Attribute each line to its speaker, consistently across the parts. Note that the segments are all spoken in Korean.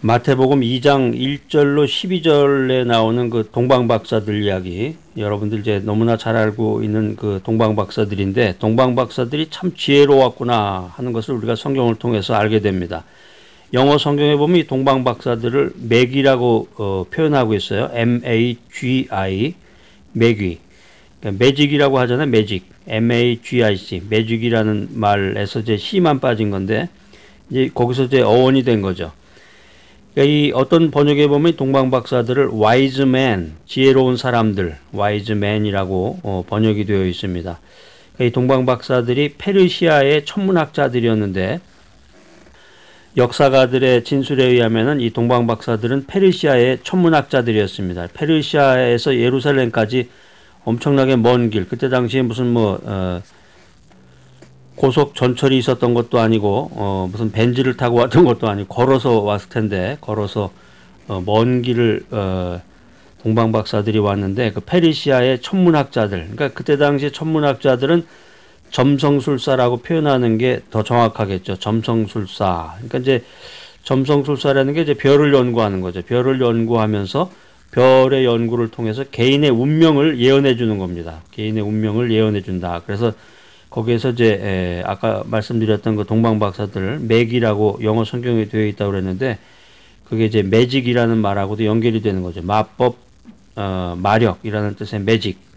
Speaker 1: 마태복음 2장 1절로 12절에 나오는 그 동방박사들 이야기, 여러분들 이제 너무나 잘 알고 있는 그 동방박사들인데, 동방박사들이 참 지혜로웠구나 하는 것을 우리가 성경을 통해서 알게 됩니다. 영어 성경에 보면 이 동방박사들을 매기라고 표현하고 있어요. M-A-G-I, 매기. 그러니까 매직이라고 하잖아요. 매직. M-A-G-I-C. 매직이라는 말에서 이제 C만 빠진 건데, 이제 거기서 이제 어원이 된 거죠. 그러니까 이 어떤 번역에 보면 동방박사들을 wise man, 지혜로운 사람들, wise man이라고 번역이 되어 있습니다. 그러니까 이 동방박사들이 페르시아의 천문학자들이었는데, 역사가들의 진술에 의하면은 이 동방박사들은 페르시아의 천문학자들이었습니다. 페르시아에서 예루살렘까지 엄청나게 먼 길, 그때 당시에 무슨 고속 전철이 있었던 것도 아니고 무슨 벤지를 타고 왔던 것도 아니고 걸어서 왔을 텐데, 걸어서 먼 길을 동방박사들이 왔는데, 그 페르시아의 천문학자들, 그러니까 그때 당시 천문학자들은 점성술사라고 표현하는 게 더 정확하겠죠. 점성술사. 그러니까 이제 점성술사라는 게 이제 별을 연구하는 거죠. 별을 연구하면서 별의 연구를 통해서 개인의 운명을 예언해 주는 겁니다. 개인의 운명을 예언해 준다. 그래서 거기에서 이제 아까 말씀드렸던 그 동방박사들, 맥이라고 영어 성경에 되어 있다고 그랬는데, 그게 이제 매직이라는 말하고도 연결이 되는 거죠. 마법, 마력이라는 뜻의 매직.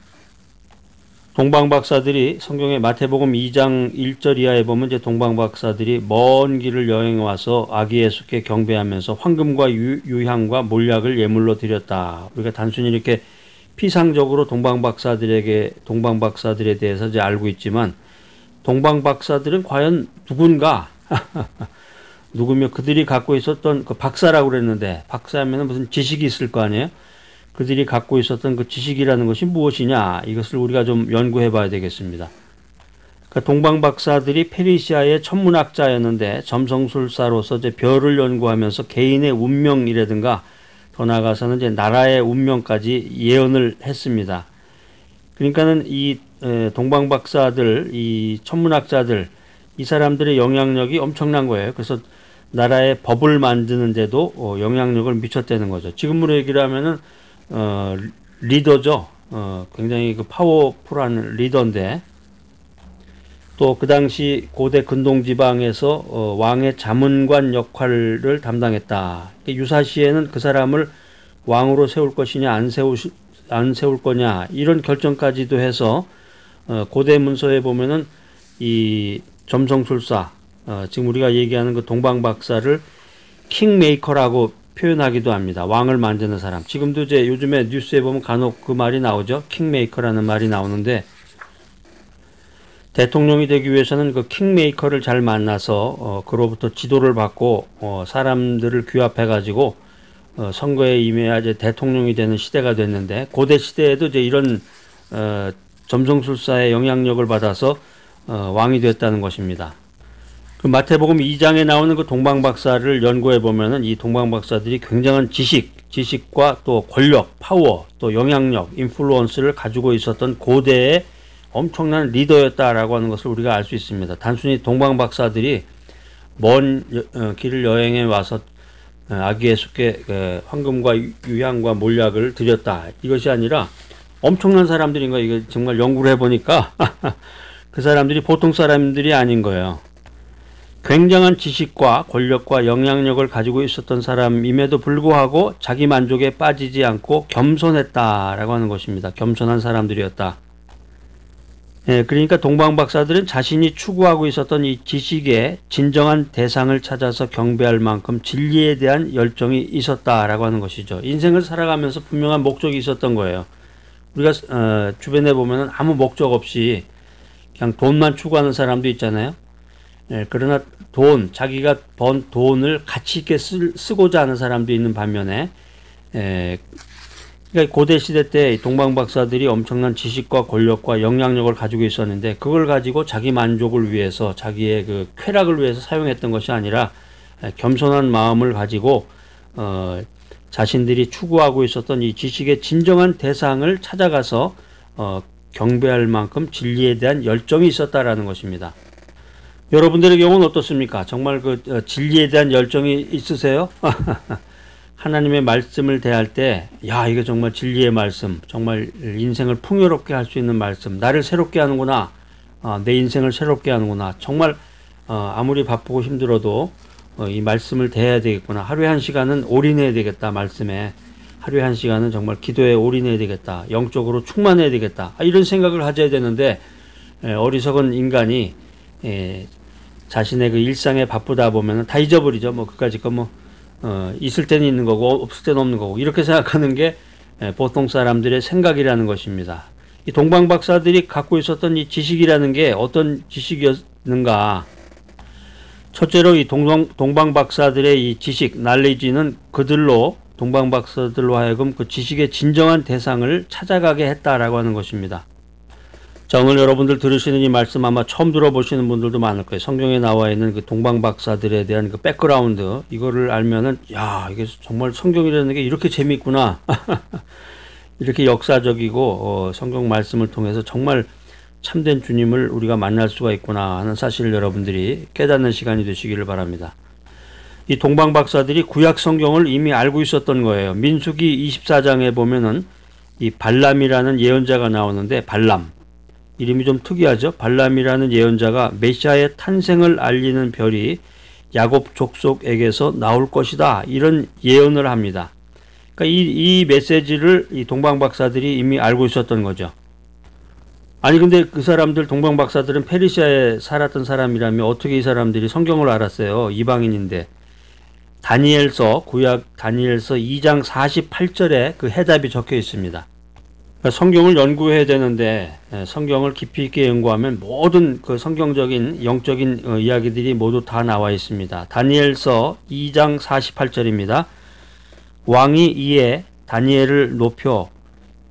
Speaker 1: 동방박사들이 성경의 마태복음 2장 1절 이하에 보면 이제 동방박사들이 먼 길을 여행해 와서 아기 예수께 경배하면서 황금과 유향과 몰약을 예물로 드렸다. 우리가 단순히 이렇게 피상적으로 동방박사들에 대해서 이제 알고 있지만, 동방박사들은 과연 누군가? 누구며 그들이 갖고 있었던 그 박사라고 그랬는데, 박사하면 무슨 지식이 있을 거 아니에요? 그들이 갖고 있었던 그 지식이라는 것이 무엇이냐, 이것을 우리가 좀 연구해 봐야 되겠습니다. 그러니까 동방박사들이 페르시아의 천문학자였는데, 점성술사로서 이제 별을 연구하면서 개인의 운명이라든가 더 나아가서는 이제 나라의 운명까지 예언을 했습니다. 그러니까는 이 동방박사들, 이 천문학자들, 이 사람들의 영향력이 엄청난 거예요. 그래서 나라의 법을 만드는데도 영향력을 미쳤다는 거죠. 지금으로 얘기를 하면은 리더죠. 굉장히 그 파워풀한 리더인데, 또 그 당시 고대 근동지방에서 왕의 자문관 역할을 담당했다. 유사시에는 그 사람을 왕으로 세울 것이냐 안 세울 거냐, 이런 결정까지도 해서 고대 문서에 보면은 이 점성술사, 지금 우리가 얘기하는 그 동방박사를 킹메이커라고 표현하기도 합니다. 왕을 만드는 사람. 지금도 이제 요즘에 뉴스에 보면 간혹 그 말이 나오죠. 킹메이커라는 말이 나오는데, 대통령이 되기 위해서는 그 킹메이커를 잘 만나서 그로부터 지도를 받고 사람들을 규합해 가지고 선거에 임해야 이제 대통령이 되는 시대가 됐는데, 고대 시대에도 이제 이런 점성술사의 영향력을 받아서 왕이 됐다는 것입니다. 그 마태복음 2장에 나오는 그 동방박사를 연구해 보면은 이 동방박사들이 굉장한 지식과 또 권력, 파워, 또 영향력, 인플루언스를 가지고 있었던 고대의 엄청난 리더였다라고 하는 것을 우리가 알 수 있습니다. 단순히 동방박사들이 먼 길을 여행해 와서 아기 예수께 황금과 유향과 몰약을 드렸다, 이것이 아니라 엄청난 사람들인 거예요. 이거 정말 연구를 해보니까 그 사람들이 보통 사람들이 아닌 거예요. 굉장한 지식과 권력과 영향력을 가지고 있었던 사람임에도 불구하고 자기 만족에 빠지지 않고 겸손했다라고 하는 것입니다. 겸손한 사람들이었다. 그러니까 동방박사들은 자신이 추구하고 있었던 이 지식의 진정한 대상을 찾아서 경배할 만큼 진리에 대한 열정이 있었다라고 하는 것이죠. 인생을 살아가면서 분명한 목적이 있었던 거예요. 우리가 주변에 보면은 아무 목적 없이 그냥 돈만 추구하는 사람도 있잖아요. 그러나 자기가 번 돈을 가치 있게 쓰고자 하는 사람도 있는 반면에, 그러니까 고대 시대 때 동방박사들이 엄청난 지식과 권력과 영향력을 가지고 있었는데, 그걸 가지고 자기 만족을 위해서, 자기의 그 쾌락을 위해서 사용했던 것이 아니라 겸손한 마음을 가지고 자신들이 추구하고 있었던 이 지식의 진정한 대상을 찾아가서 경배할 만큼 진리에 대한 열정이 있었다라는 것입니다. 여러분들의 경우는 어떻습니까? 정말 진리에 대한 열정이 있으세요? 하나님의 말씀을 대할 때, 야, 이게 정말 진리의 말씀, 정말 인생을 풍요롭게 할 수 있는 말씀, 나를 새롭게 하는구나, 내 인생을 새롭게 하는구나, 정말 아무리 바쁘고 힘들어도 이 말씀을 대해야 되겠구나, 하루에 한 시간은 올인해야 되겠다, 말씀에 하루에 한 시간은 정말 기도에 올인해야 되겠다, 영적으로 충만해야 되겠다, 이런 생각을 가져야 되는데, 어리석은 인간이 자신의 그 일상에 바쁘다 보면은 다 잊어버리죠. 그까짓 거 있을 때는 있는 거고 없을 때는 없는 거고 이렇게 생각하는 게 보통 사람들의 생각이라는 것입니다. 이 동방 박사들이 갖고 있었던 이 지식이라는 게 어떤 지식이었는가? 첫째로 이 동방 박사들의 이 지식, 날리지는 그들로 동방 박사들로 하여금 그 지식의 진정한 대상을 찾아가게 했다라고 하는 것입니다. 자, 오늘 여러분들 들으시는 이 말씀 아마 처음 들어보시는 분들도 많을 거예요. 성경에 나와 있는 그 동방 박사들에 대한 그 백그라운드, 이거를 알면은, 야, 이게 정말 성경이라는 게 이렇게 재미있구나. 이렇게 역사적이고, 성경 말씀을 통해서 정말 참된 주님을 우리가 만날 수가 있구나 하는 사실을 여러분들이 깨닫는 시간이 되시기를 바랍니다. 이 동방 박사들이 구약 성경을 이미 알고 있었던 거예요. 민수기 24장에 보면은 이 발람이라는 예언자가 나오는데, 발람. 이름이 좀 특이하죠. 발람이라는 예언자가 메시아의 탄생을 알리는 별이 야곱 족속에게서 나올 것이다, 이런 예언을 합니다. 그러니까 이 메시지를 이 동방 박사들이 이미 알고 있었던 거죠. 아니 근데 그 사람들, 동방 박사들은 페르시아에 살았던 사람이라면 어떻게 이 사람들이 성경을 알았어요? 이방인인데. 다니엘서, 구약 다니엘서 2장 48절에 그 해답이 적혀 있습니다. 성경을 연구해야 되는데 성경을 깊이 있게 연구하면 모든 그 성경적인 영적인 이야기들이 모두 다 나와 있습니다. 다니엘서 2장 48절입니다. 왕이 이에 다니엘을 높여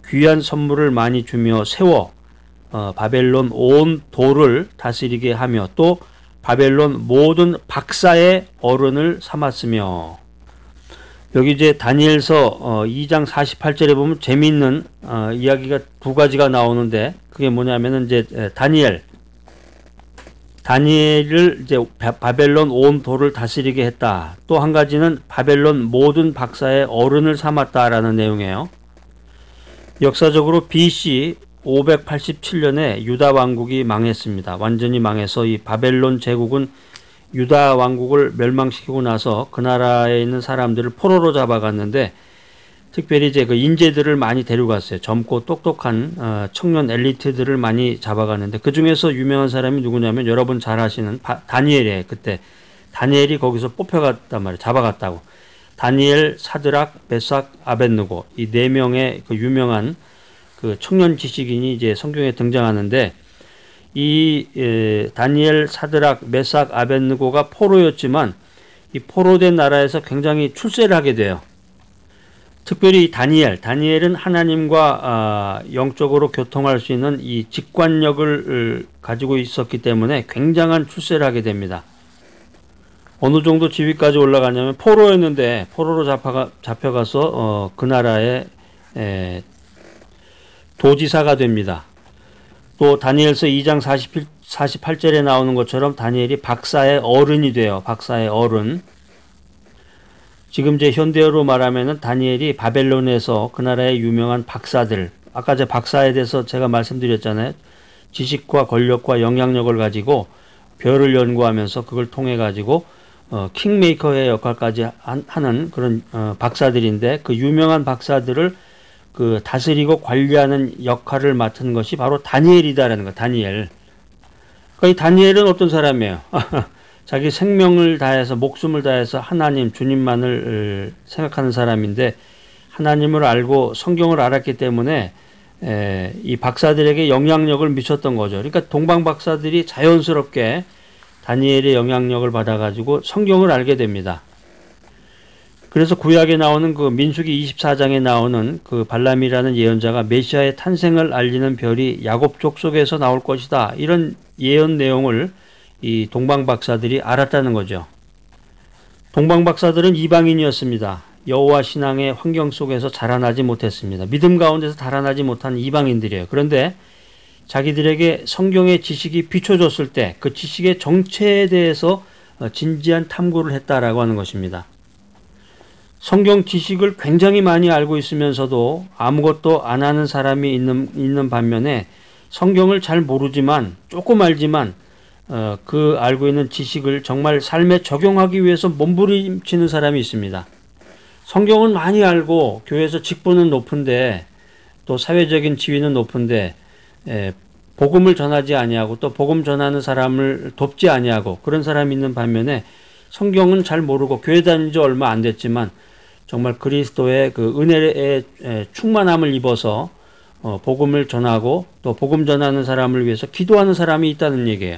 Speaker 1: 귀한 선물을 많이 주며 세워 바벨론 온 도를 다스리게 하며 또 바벨론 모든 박사의 어른을 삼았으며. 여기 이제 다니엘서 2장 48절에 보면 재미있는 이야기가 두 가지가 나오는데, 그게 뭐냐면은 이제 다니엘을 이제 바벨론 온 도를 다스리게 했다. 또 한 가지는 바벨론 모든 박사의 어른을 삼았다라는 내용이에요. 역사적으로 BC 587년에 유다 왕국이 망했습니다. 완전히 망해서 이 바벨론 제국은 유다 왕국을 멸망시키고 나서 그 나라에 있는 사람들을 포로로 잡아갔는데, 특별히 이제 그 인재들을 많이 데려갔어요. 젊고 똑똑한 청년 엘리트들을 많이 잡아갔는데, 그 중에서 유명한 사람이 누구냐면 여러분 잘 아시는 다니엘이에요. 그때 다니엘이 거기서 뽑혀갔단 말이에요. 잡아갔다고. 다니엘, 사드락, 메삭, 아벳느고, 이 네 명의 그 유명한 그 청년 지식인이 이제 성경에 등장하는데, 이 다니엘, 사드락, 메삭, 아벳느고가 포로였지만 이 포로된 나라에서 굉장히 출세를 하게 돼요. 특별히 다니엘은 하나님과 영적으로 교통할 수 있는 이 직관력을 가지고 있었기 때문에 굉장한 출세를 하게 됩니다. 어느 정도 지위까지 올라가냐면 포로였는데 포로로 잡혀가서 그 나라의 도지사가 됩니다. 또 다니엘서 2장 48절에 나오는 것처럼 다니엘이 박사의 어른이 돼요. 박사의 어른. 지금 이제 현대어로 말하면은 다니엘이 바벨론에서 그 나라의 유명한 박사들, 아까 제 박사에 대해서 제가 말씀드렸잖아요. 지식과 권력과 영향력을 가지고 별을 연구하면서 그걸 통해 가지고 킹메이커의 역할까지 하는 그런 박사들인데, 그 유명한 박사들을 그 다스리고 관리하는 역할을 맡은 것이 바로 다니엘이다라는 거. 다니엘. 그러니까 이 다니엘은 어떤 사람이에요? 자기 생명을 다해서, 목숨을 다해서 하나님, 주님만을 생각하는 사람인데, 하나님을 알고 성경을 알았기 때문에 이 박사들에게 영향력을 미쳤던 거죠. 그러니까 동방 박사들이 자연스럽게 다니엘의 영향력을 받아가지고 성경을 알게 됩니다. 그래서 구약에 나오는 그 민수기 24장에 나오는 그 발람이라는 예언자가 메시아의 탄생을 알리는 별이 야곱 족속에서 나올 것이다, 이런 예언 내용을 이 동방 박사들이 알았다는 거죠. 동방 박사들은 이방인이었습니다. 여호와 신앙의 환경 속에서 자라나지 못했습니다. 믿음 가운데서 자라나지 못한 이방인들이에요. 그런데 자기들에게 성경의 지식이 비춰졌을 때 그 지식의 정체에 대해서 진지한 탐구를 했다라고 하는 것입니다. 성경 지식을 굉장히 많이 알고 있으면서도 아무것도 안 하는 사람이 있는 반면에 성경을 잘 모르지만 조금 알지만 그 알고 있는 지식을 정말 삶에 적용하기 위해서 몸부림치는 사람이 있습니다. 성경은 많이 알고 교회에서 직분은 높은데 또 사회적인 지위는 높은데 복음을 전하지 아니하고 또 복음 전하는 사람을 돕지 아니하고 그런 사람이 있는 반면에 성경은 잘 모르고 교회 다닌 지 얼마 안 됐지만 정말 그리스도의 그 은혜의 충만함을 입어서 복음을 전하고 또 복음 전하는 사람을 위해서 기도하는 사람이 있다는 얘기예요.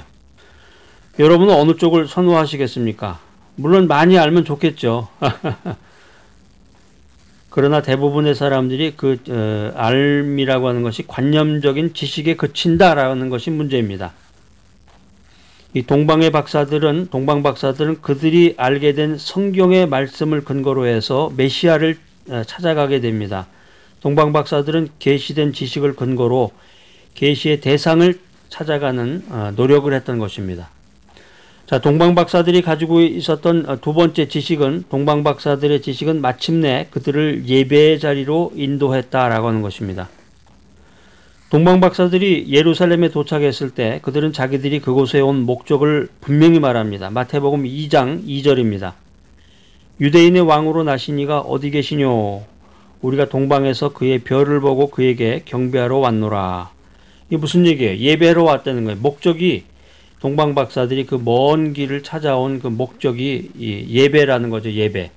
Speaker 1: 여러분은 어느 쪽을 선호하시겠습니까? 물론 많이 알면 좋겠죠. 그러나 대부분의 사람들이 그 알미라고 하는 것이 관념적인 지식에 그친다라는 것이 문제입니다. 이 동방 박사들은 그들이 알게 된 성경의 말씀을 근거로 해서 메시아를 찾아가게 됩니다. 동방 박사들은 계시된 지식을 근거로 계시의 대상을 찾아가는 노력을 했던 것입니다. 자, 동방 박사들이 가지고 있었던 두 번째 지식은 동방 박사들의 지식은 마침내 그들을 예배의 자리로 인도했다라고 하는 것입니다. 동방 박사들이 예루살렘에 도착했을 때 그들은 자기들이 그곳에 온 목적을 분명히 말합니다. 마태복음 2장 2절입니다. 유대인의 왕으로 나시니가 어디 계시뇨? 우리가 동방에서 그의 별을 보고 그에게 경배하러 왔노라. 이게 무슨 얘기예요? 예배하러 왔다는 거예요. 목적이 동방 박사들이 그 먼 길을 찾아온 그 목적이 예배라는 거죠. 예배.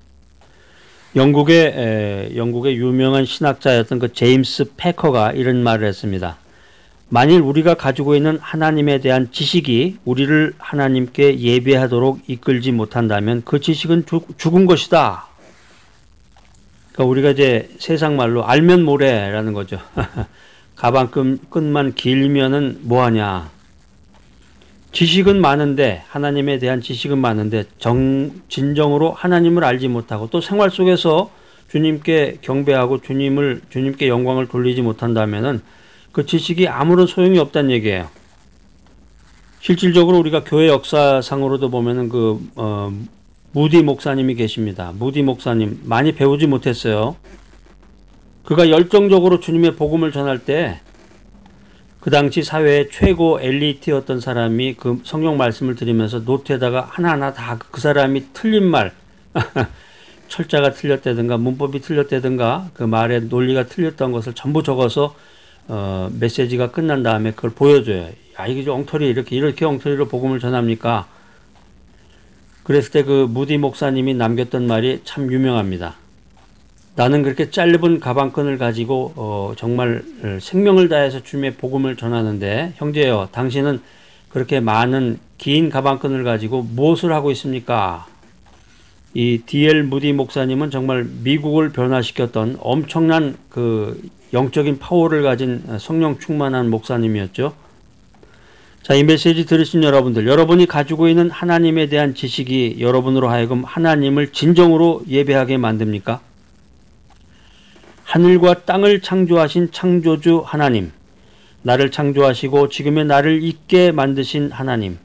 Speaker 1: 영국의 유명한 신학자였던 그 제임스 패커가 이런 말을 했습니다. 만일 우리가 가지고 있는 하나님에 대한 지식이 우리를 하나님께 예배하도록 이끌지 못한다면 그 지식은 죽은 것이다. 그러니까 우리가 이제 세상 말로 알면 모래라는 거죠. 가방끈만 길면은 뭐하냐. 지식은 많은데 하나님에 대한 지식은 많은데 진정으로 하나님을 알지 못하고 또 생활 속에서 주님께 경배하고 주님께 영광을 돌리지 못한다면은 그 지식이 아무런 소용이 없다는 얘기예요. 실질적으로 우리가 교회 역사상으로도 보면은 무디 목사님이 계십니다. 무디 목사님 많이 배우지 못했어요. 그가 열정적으로 주님의 복음을 전할 때 그 당시 사회의 최고 엘리트였던 사람이 그 성경 말씀을 들으면서 노트에다가 하나하나 다 그 사람이 틀린 말, 철자가 틀렸다든가 문법이 틀렸다든가 그 말의 논리가 틀렸던 것을 전부 적어서 메시지가 끝난 다음에 그걸 보여줘요. 야, 이게 엉터리 이렇게 엉터리로 복음을 전합니까? 그랬을 때 그 무디 목사님이 남겼던 말이 참 유명합니다. 나는 그렇게 짧은 가방끈을 가지고 정말 생명을 다해서 주님의 복음을 전하는데 형제여, 당신은 그렇게 많은 긴 가방끈을 가지고 무엇을 하고 있습니까? 이 D.L. 무디 목사님은 정말 미국을 변화시켰던 엄청난 그 영적인 파워를 가진 성령 충만한 목사님이었죠. 자, 이 메시지 들으신 여러분이 가지고 있는 하나님에 대한 지식이 여러분으로 하여금 하나님을 진정으로 예배하게 만듭니까? 하늘과 땅을 창조하신 창조주 하나님, 나를 창조하시고 지금의 나를 있게 만드신 하나님,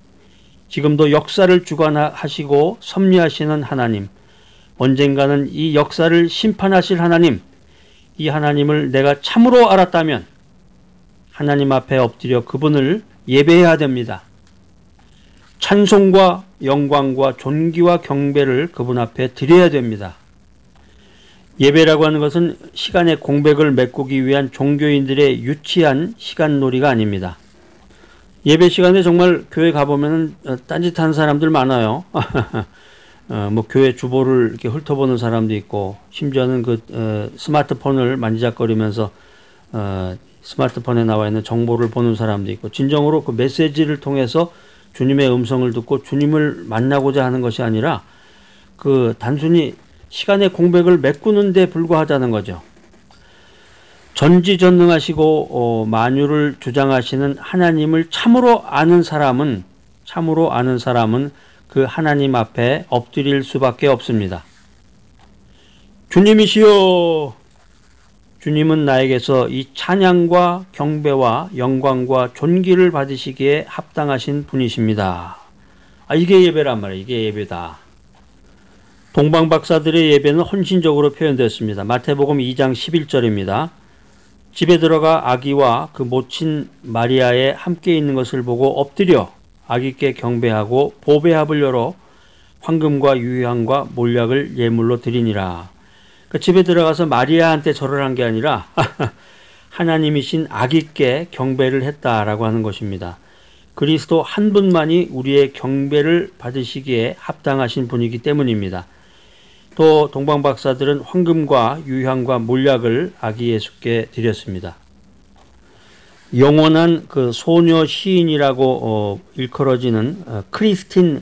Speaker 1: 지금도 역사를 주관하시고 섭리하시는 하나님, 언젠가는 이 역사를 심판하실 하나님, 이 하나님을 내가 참으로 알았다면 하나님 앞에 엎드려 그분을 예배해야 됩니다. 찬송과 영광과 존귀와 경배를 그분 앞에 드려야 됩니다. 예배라고 하는 것은 시간의 공백을 메꾸기 위한 종교인들의 유치한 시간놀이가 아닙니다. 예배 시간에 정말 교회 가보면 딴짓하는 사람들 많아요. 뭐 교회 주보를 이렇게 훑어보는 사람도 있고, 심지어는 스마트폰을 만지작거리면서 스마트폰에 나와 있는 정보를 보는 사람도 있고, 진정으로 그 메시지를 통해서 주님의 음성을 듣고 주님을 만나고자 하는 것이 아니라 단순히 시간의 공백을 메꾸는 데 불과하다는 거죠. 전지전능하시고 만유를 주장하시는 하나님을 참으로 아는 사람은 그 하나님 앞에 엎드릴 수밖에 없습니다. 주님이시여, 주님은 나에게서 이 찬양과 경배와 영광과 존귀를 받으시기에 합당하신 분이십니다. 이게 예배란 말이에요. 이게 예배다. 동방박사들의 예배는 헌신적으로 표현되었습니다. 마태복음 2장 11절입니다. 집에 들어가 아기와 그 모친 마리아에 함께 있는 것을 보고 엎드려 아기께 경배하고 보배합을 열어 황금과 유향과 몰약을 예물로 드리니라. 그러니까 집에 들어가서 마리아한테 절을 한 게 아니라 하나님이신 아기께 경배를 했다라고 하는 것입니다. 그리스도 한 분만이 우리의 경배를 받으시기에 합당하신 분이기 때문입니다. 또 동방박사들은 황금과 유향과 몰약을 아기 예수께 드렸습니다. 영원한 그 소녀 시인이라고 일컬어지는 크리스틴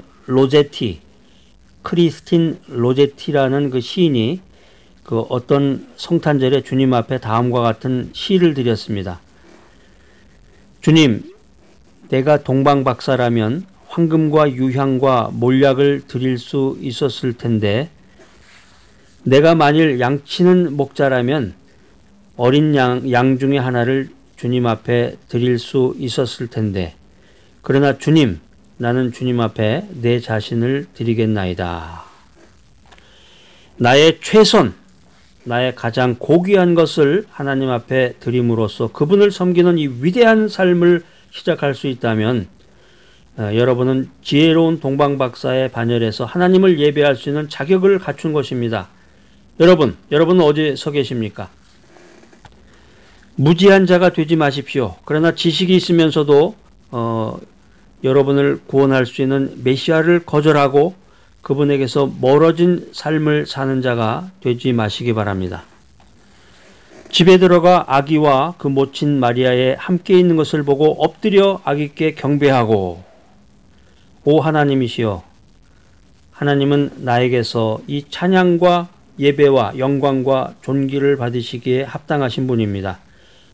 Speaker 1: 로제티라는 그 시인이 그 어떤 성탄절에 주님 앞에 다음과 같은 시를 드렸습니다. 주님, 내가 동방박사라면 황금과 유향과 몰약을 드릴 수 있었을 텐데, 내가 만일 양치는 목자라면 어린 양 중에 하나를 주님 앞에 드릴 수 있었을 텐데, 그러나 주님, 나는 주님 앞에 내 자신을 드리겠나이다. 나의 최선, 나의 가장 고귀한 것을 하나님 앞에 드림으로써 그분을 섬기는 이 위대한 삶을 시작할 수 있다면 여러분은 지혜로운 동방박사의 반열에서 하나님을 예배할 수 있는 자격을 갖춘 것입니다. 여러분은 어디에 서 계십니까? 무지한 자가 되지 마십시오. 그러나 지식이 있으면서도 여러분을 구원할 수 있는 메시아를 거절하고 그분에게서 멀어진 삶을 사는 자가 되지 마시기 바랍니다. 집에 들어가 아기와 그 모친 마리아에 함께 있는 것을 보고 엎드려 아기께 경배하고, 오 하나님이시여, 하나님은 나에게서 이 찬양과 예배와 영광과 존귀를 받으시기에 합당하신 분입니다.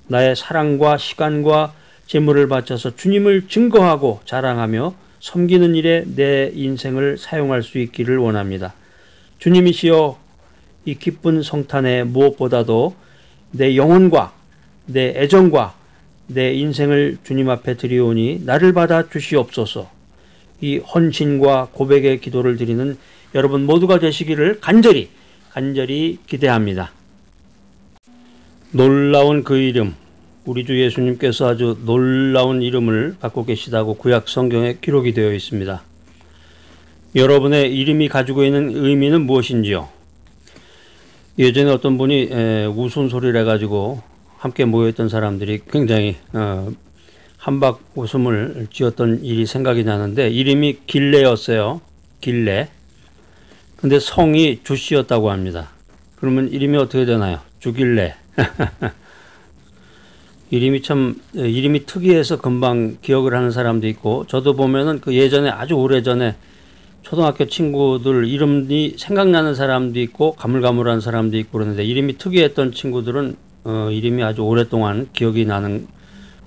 Speaker 1: 나의 사랑과 시간과 재물을 바쳐서 주님을 증거하고 자랑하며 섬기는 일에 내 인생을 사용할 수 있기를 원합니다. 주님이시여, 이 기쁜 성탄에 무엇보다도 내 영혼과 내 애정과 내 인생을 주님 앞에 드리오니 나를 받아 주시옵소서. 이 헌신과 고백의 기도를 드리는 여러분 모두가 되시기를 간절히 기대합니다. 놀라운 그 이름, 우리 주 예수님께서 아주 놀라운 이름을 갖고 계시다고 구약 성경에 기록이 되어 있습니다. 여러분의 이름이 가지고 있는 의미는 무엇인지요? 예전에 어떤 분이 웃음소리를 해가지고 함께 모여있던 사람들이 굉장히 한박 웃음을 지었던 일이 생각이 나는데, 이름이 길레였어요. 길레. 근데 성이 주씨였다고 합니다. 그러면 이름이 어떻게 되나요? 주길레. 이름이 특이해서 금방 기억을 하는 사람도 있고, 저도 보면은 그 예전에 아주 오래전에 초등학교 친구들 이름이 생각나는 사람도 있고 가물가물한 사람도 있고 그러는데, 이름이 특이했던 친구들은 이름이 아주 오랫동안 기억이 나는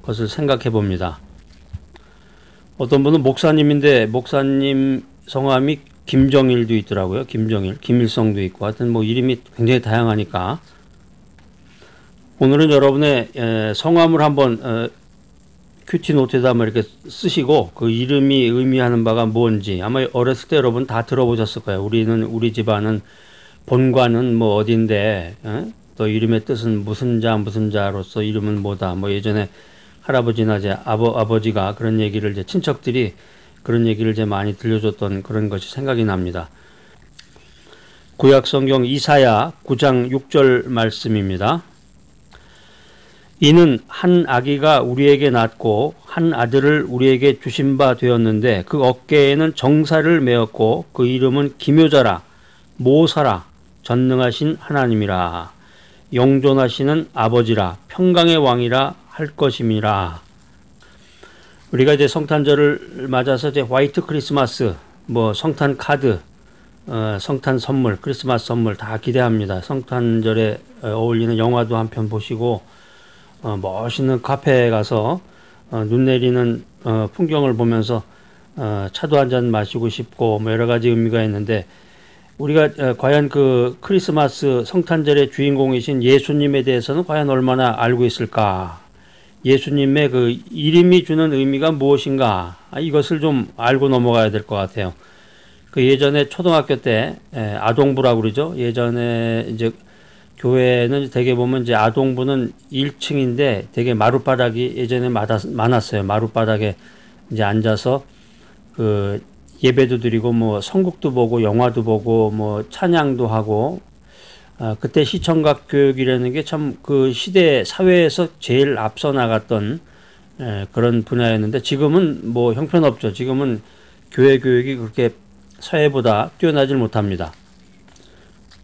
Speaker 1: 것을 생각해 봅니다. 어떤 분은 목사님인데 목사님 성함이 김정일도 있더라고요. 김일성도 있고, 하여튼 뭐 이름이 굉장히 다양하니까 오늘은 여러분의 성함을 한번 큐티 노트에다 이렇게 쓰시고 그 이름이 의미하는 바가 뭔지, 아마 어렸을 때 여러분 다 들어보셨을 거예요. 우리 집안은 본관은 뭐 어딘데, 또 이름의 뜻은 무슨 자로서 이름은 뭐다. 뭐 예전에 할아버지나 이제 아버지가 그런 얘기를, 이제 친척들이 그런 얘기를 이제 많이 들려줬던 그런 것이 생각이 납니다. 구약 성경 이사야 9장 6절 말씀입니다. 이는 한 아기가 우리에게 낳고 한 아들을 우리에게 주신 바 되었는데 그 어깨에는 정사를 메었고 그 이름은 기묘자라, 모사라, 전능하신 하나님이라, 영존하시는 아버지라, 평강의 왕이라 할 것임이라. 우리가 이제 성탄절을 맞아서 이제 화이트 크리스마스, 뭐 성탄 카드, 성탄 선물, 크리스마스 선물 다 기대합니다. 성탄절에 어울리는 영화도 한 편 보시고, 멋있는 카페에 가서 눈 내리는 풍경을 보면서 차도 한 잔 마시고 싶고, 뭐 여러 가지 의미가 있는데, 우리가 과연 그 크리스마스 성탄절의 주인공이신 예수님에 대해서는 과연 얼마나 알고 있을까? 예수님의 그 이름이 주는 의미가 무엇인가? 이것을 좀 알고 넘어가야 될 것 같아요. 그 예전에 초등학교 때 아동부라고 그러죠. 예전에 이제 교회는 대개 보면 이제 아동부는 1층인데 되게 마룻바닥이 예전에 많았어요. 마룻바닥에 이제 앉아서 그 예배도 드리고 뭐 성국도 보고 영화도 보고 뭐 찬양도 하고 그때 시청각 교육이라는 게 참 그 시대 사회에서 제일 앞서 나갔던 그런 분야였는데 지금은 뭐 형편없죠. 지금은 교회 교육이 그렇게 사회보다 뛰어나질 못합니다.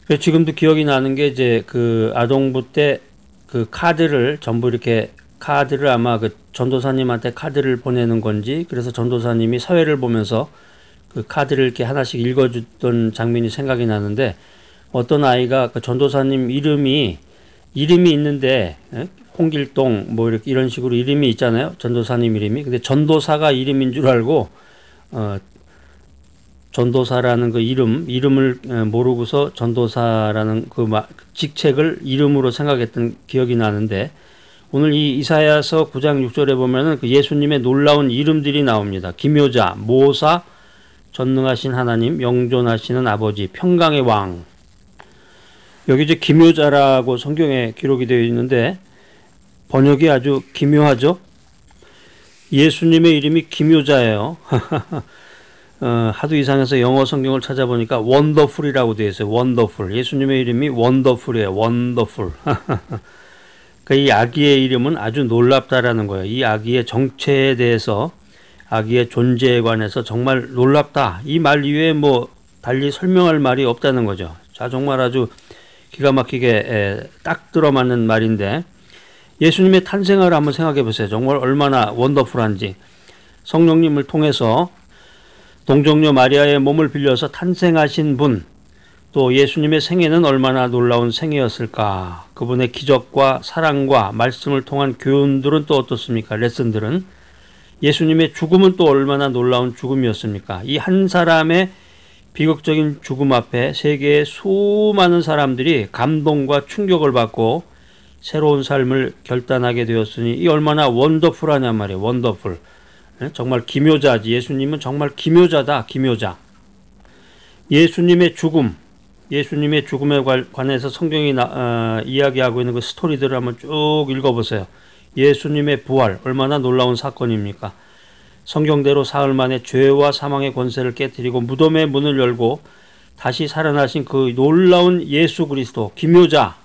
Speaker 1: 그래서 지금도 기억이 나는 게 이제 그 아동부 때 그 카드를 전부 이렇게 카드를 아마 그 전도사님한테 카드를 보내는 건지 그래서 전도사님이 사회를 보면서 그 카드를 이렇게 하나씩 읽어줬던 장면이 생각이 나는데 어떤 아이가 그 전도사님 이름이 있는데 홍길동 뭐 이렇게 이런 식으로 이름이 있잖아요. 전도사님 이름이. 근데 전도사가 이름인 줄 알고 전도사라는 그 이름을 모르고서 전도사라는 그 직책을 이름으로 생각했던 기억이 나는데 오늘 이 이사야서 9장 6절에 보면은 그 예수님의 놀라운 이름들이 나옵니다. 기묘자, 모사, 전능하신 하나님, 영존하시는 아버지, 평강의 왕. 여기 이제 기묘자라고 성경에 기록이 되어 있는데 번역이 아주 기묘하죠. 예수님의 이름이 기묘자예요. 하도 이상해서 영어 성경을 찾아보니까 원더풀이라고 되어 있어요. 원더풀. 예수님의 이름이 원더풀이에요. 원더풀. 그러니까 이 아기의 이름은 아주 놀랍다라는 거예요. 이 아기의 정체에 대해서 아기의 존재에 관해서 정말 놀랍다. 이 말 이외에 뭐 달리 설명할 말이 없다는 거죠. 자, 정말 아주 기가 막히게 딱 들어맞는 말인데 예수님의 탄생을 한번 생각해 보세요. 정말 얼마나 원더풀한지. 성령님을 통해서 동정녀 마리아의 몸을 빌려서 탄생하신 분, 또 예수님의 생애는 얼마나 놀라운 생애였을까. 그분의 기적과 사랑과 말씀을 통한 교훈들은 또 어떻습니까? 레슨들은. 예수님의 죽음은 또 얼마나 놀라운 죽음이었습니까? 이 한 사람의 비극적인 죽음 앞에 세계의 수많은 사람들이 감동과 충격을 받고 새로운 삶을 결단하게 되었으니 이 얼마나 원더풀하냐 말이에요. 원더풀. 정말 기묘자지. 예수님은 정말 기묘자다. 기묘자. 예수님의 죽음에 관해서 성경이 이야기하고 있는 그 스토리들을 한번 쭉 읽어보세요. 예수님의 부활 얼마나 놀라운 사건입니까? 성경대로 사흘 만에 죄와 사망의 권세를 깨뜨리고 무덤의 문을 열고 다시 살아나신 그 놀라운 예수 그리스도 기묘자.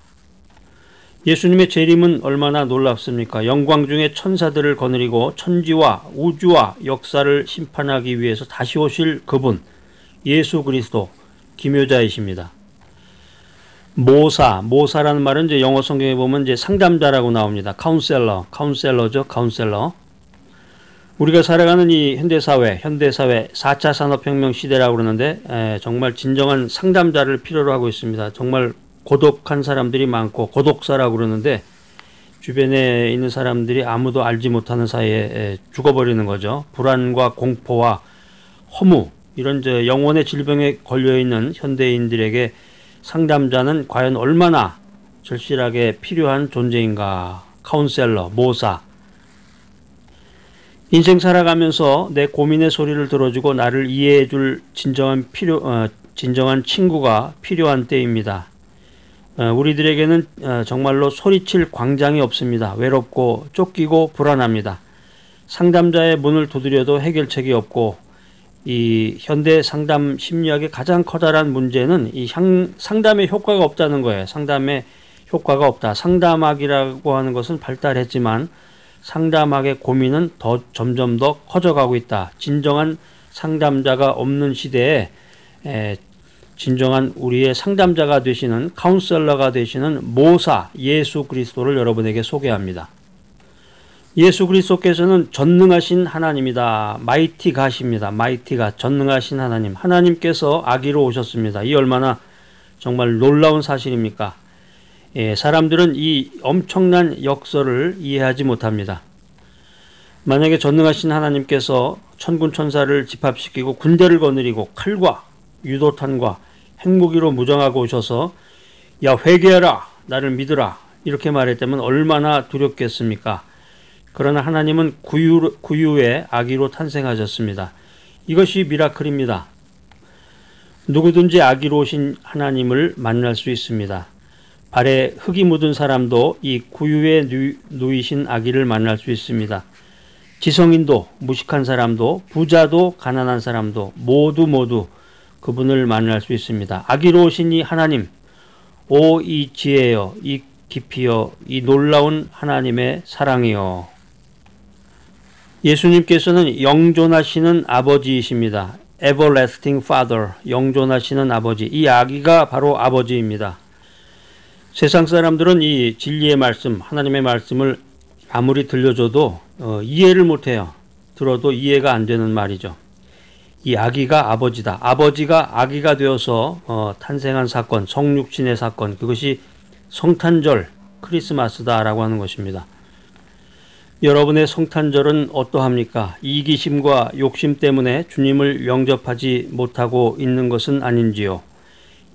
Speaker 1: 예수님의 재림은 얼마나 놀랍습니까? 영광 중에 천사들을 거느리고 천지와 우주와 역사를 심판하기 위해서 다시 오실 그분 예수 그리스도 기묘자이십니다. 모사라는 말은 이제 영어 성경에 보면 이제 상담자라고 나옵니다. 카운셀러죠. 카운셀러. 우리가 살아가는 이 현대사회 4차 산업혁명 시대라고 그러는데 정말 진정한 상담자를 필요로 하고 있습니다. 정말 고독한 사람들이 많고 고독사라고 그러는데 주변에 있는 사람들이 아무도 알지 못하는 사이에 죽어버리는 거죠. 불안과 공포와 허무 이런 영혼의 질병에 걸려있는 현대인들에게 상담자는 과연 얼마나 절실하게 필요한 존재인가. 카운셀러, 모사. 인생 살아가면서 내 고민의 소리를 들어주고 나를 이해해줄 진정한 친구가 필요한 때입니다. 우리들에게는 정말로 소리칠 광장이 없습니다. 외롭고 쫓기고 불안합니다. 상담자의 문을 두드려도 해결책이 없고 이 현대 상담 심리학의 가장 커다란 문제는 이 상담의 효과가 없다는 거예요. 상담의 효과가 없다. 상담학이라고 하는 것은 발달했지만 상담학의 고민은 점점 더 커져가고 있다. 진정한 상담자가 없는 시대에 진정한 우리의 상담자가 되시는 카운셀러가 되시는 모사 예수 그리스도를 여러분에게 소개합니다. 예수 그리스도께서는 전능하신 하나님이다. 마이티 갓입니다. 마이티 갓, 전능하신 하나님. 하나님께서 아기로 오셨습니다. 이 얼마나 정말 놀라운 사실입니까? 사람들은 이 엄청난 역설을 이해하지 못합니다. 만약에 전능하신 하나님께서 천군 천사를 집합시키고 군대를 거느리고 칼과 유도탄과 핵무기로 무장하고 오셔서 야 회개하라 나를 믿으라 이렇게 말했다면 얼마나 두렵겠습니까? 그러나 하나님은 구유의 아기로 탄생하셨습니다. 이것이 미라클입니다. 누구든지 아기로 오신 하나님을 만날 수 있습니다. 발에 흙이 묻은 사람도 이 구유에 누이신 아기를 만날 수 있습니다. 지성인도 무식한 사람도 부자도 가난한 사람도 모두 그분을 만날 수 있습니다. 아기로 오신 이 하나님, 오 이 지혜여, 이 깊이여, 이 놀라운 하나님의 사랑이여. 예수님께서는 영존하시는 아버지이십니다. Everlasting Father, 영존하시는 아버지. 이 아기가 바로 아버지입니다. 세상 사람들은 이 진리의 말씀, 하나님의 말씀을 아무리 들려줘도 이해를 못해요. 들어도 이해가 안 되는 말이죠. 이 아기가 아버지다. 아버지가 아기가 되어서 탄생한 사건, 성육신의 사건, 그것이 성탄절, 크리스마스다라고 하는 것입니다. 여러분의 성탄절은 어떠합니까? 이기심과 욕심 때문에 주님을 영접하지 못하고 있는 것은 아닌지요?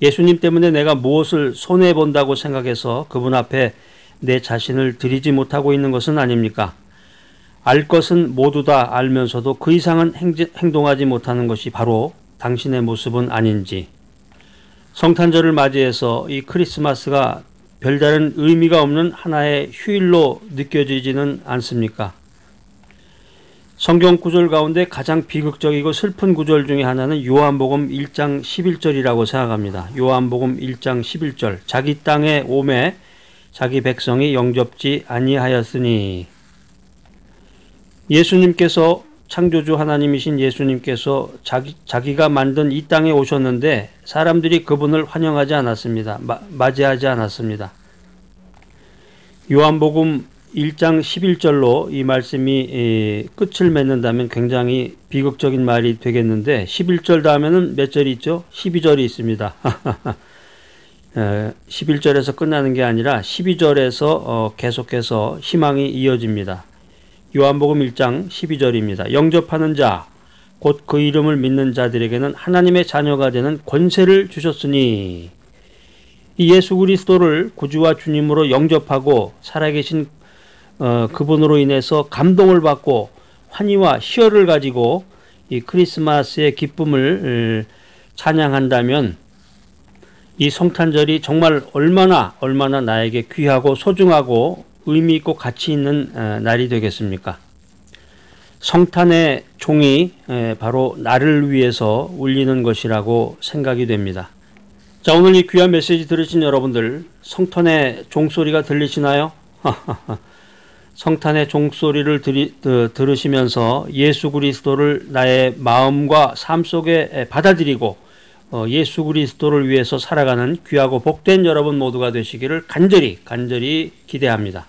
Speaker 1: 예수님 때문에 내가 무엇을 손해본다고 생각해서 그분 앞에 내 자신을 드리지 못하고 있는 것은 아닙니까? 알 것은 모두 다 알면서도 그 이상은 행동하지 못하는 것이 바로 당신의 모습은 아닌지. 성탄절을 맞이해서 이 크리스마스가 별다른 의미가 없는 하나의 휴일로 느껴지지는 않습니까? 성경 구절 가운데 가장 비극적이고 슬픈 구절 중에 하나는 요한복음 1장 11절이라고 생각합니다. 요한복음 1장 11절. 자기 땅에 오매 자기 백성이 영접지 아니하였으니. 예수님께서 창조주 하나님이신 예수님께서 자기가 만든 이 땅에 오셨는데 사람들이 그분을 환영하지 않았습니다. 맞이하지 않았습니다. 요한복음 1장 11절로 이 말씀이 끝을 맺는다면 굉장히 비극적인 말이 되겠는데 11절 다음에는 몇 절이 있죠? 12절이 있습니다. 11절에서 끝나는 게 아니라 12절에서 계속해서 희망이 이어집니다. 요한복음 1장 12절입니다. 영접하는 자, 곧 그 이름을 믿는 자들에게는 하나님의 자녀가 되는 권세를 주셨으니. 이 예수 그리스도를 구주와 주님으로 영접하고 살아계신 그분으로 인해서 감동을 받고 환희와 희열을 가지고 이 크리스마스의 기쁨을 찬양한다면 이 성탄절이 정말 얼마나 나에게 귀하고 소중하고 의미 있고 가치 있는 날이 되겠습니까? 성탄의 종이 바로 나를 위해서 울리는 것이라고 생각이 됩니다. 자, 오늘 이 귀한 메시지 들으신 여러분들, 성탄의 종소리가 들리시나요? 성탄의 종소리를 들으시면서 예수 그리스도를 나의 마음과 삶 속에 받아들이고 예수 그리스도를 위해서 살아가는 귀하고 복된 여러분 모두가 되시기를 간절히 기대합니다.